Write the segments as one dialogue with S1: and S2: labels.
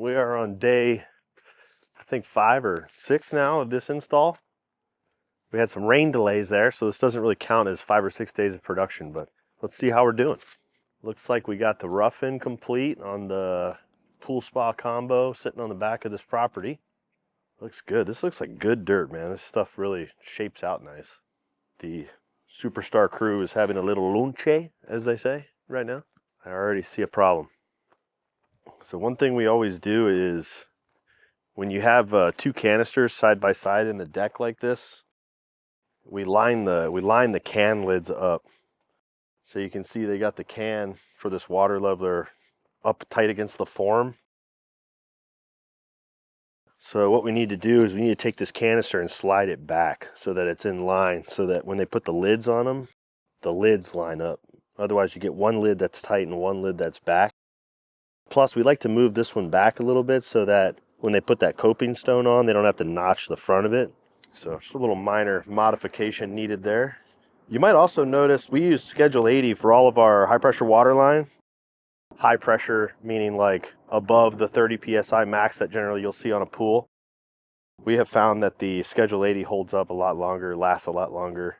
S1: We are on day, I think 5 or 6 now of this install. We had some rain delays there, so this doesn't really count as 5 or 6 days of production, but let's see how we're doing. Looks like we got the rough in complete on the pool spa combo sitting on the back of this property. Looks good. This looks like good dirt, man. This stuff really shapes out nice. The superstar crew is having a little lunche, as they say, right now. I already see a problem. So one thing we always do is when you have 2 canisters side by side in the deck like this, we line the can lids up. So you can see they got the can for this water leveler up tight against the form. So what we need to do is we need to take this canister and slide it back so that it's in line, so that when they put the lids on them, the lids line up. Otherwise you get one lid that's tight and one lid that's back. Plus we like to move this one back a little bit so that when they put that coping stone on, they don't have to notch the front of it. So just a little minor modification needed there. You might also notice we use Schedule 80 for all of our high pressure water line. High pressure meaning like above the 30 psi max that generally you'll see on a pool. We have found that the Schedule 80 holds up a lot longer, lasts a lot longer.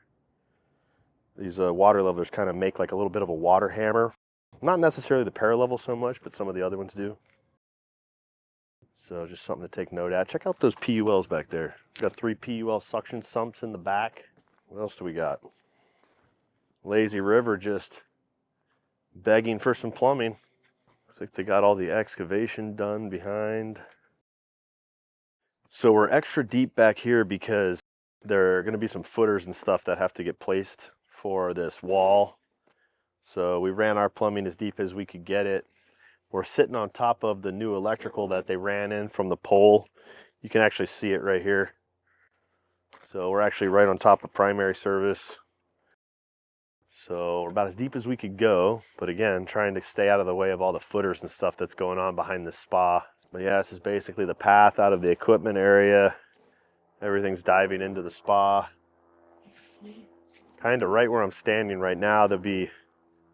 S1: These water levelers kind of make like a little bit of a water hammer. Not necessarily the paralevel so much, but some of the other ones do. So just something to take note at. Check out those PULs back there. We've got 3 PUL suction sumps in the back. What else do we got? Lazy River just begging for some plumbing. Looks like they got all the excavation done behind. So we're extra deep back here because there are going to be some footers and stuff that have to get placed for this wall. So we ran our plumbing as deep as we could get it. We're sitting on top of the new electrical that they ran in from the pole. You can actually see it right here. So we're actually right on top of primary service. So we're about as deep as we could go, but again, trying to stay out of the way of all the footers and stuff that's going on behind the spa. But yeah, this is basically the path out of the equipment area. Everything's diving into the spa. Kind of right where I'm standing right now, there'll be,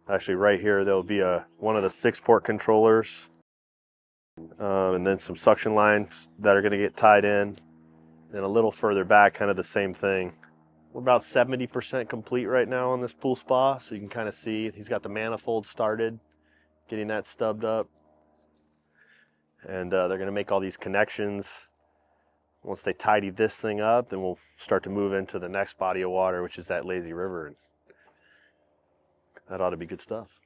S1: actually right here, there'll be one of the 6-port controllers. And then some suction lines that are gonna get tied in. And a little further back, kind of the same thing. We're about 70% complete right now on this pool spa, so you can kind of see he's got the manifold started, getting that stubbed up. And they're going to make all these connections. Once they tidy this thing up, then we'll start to move into the next body of water, which is that lazy river. And that ought to be good stuff.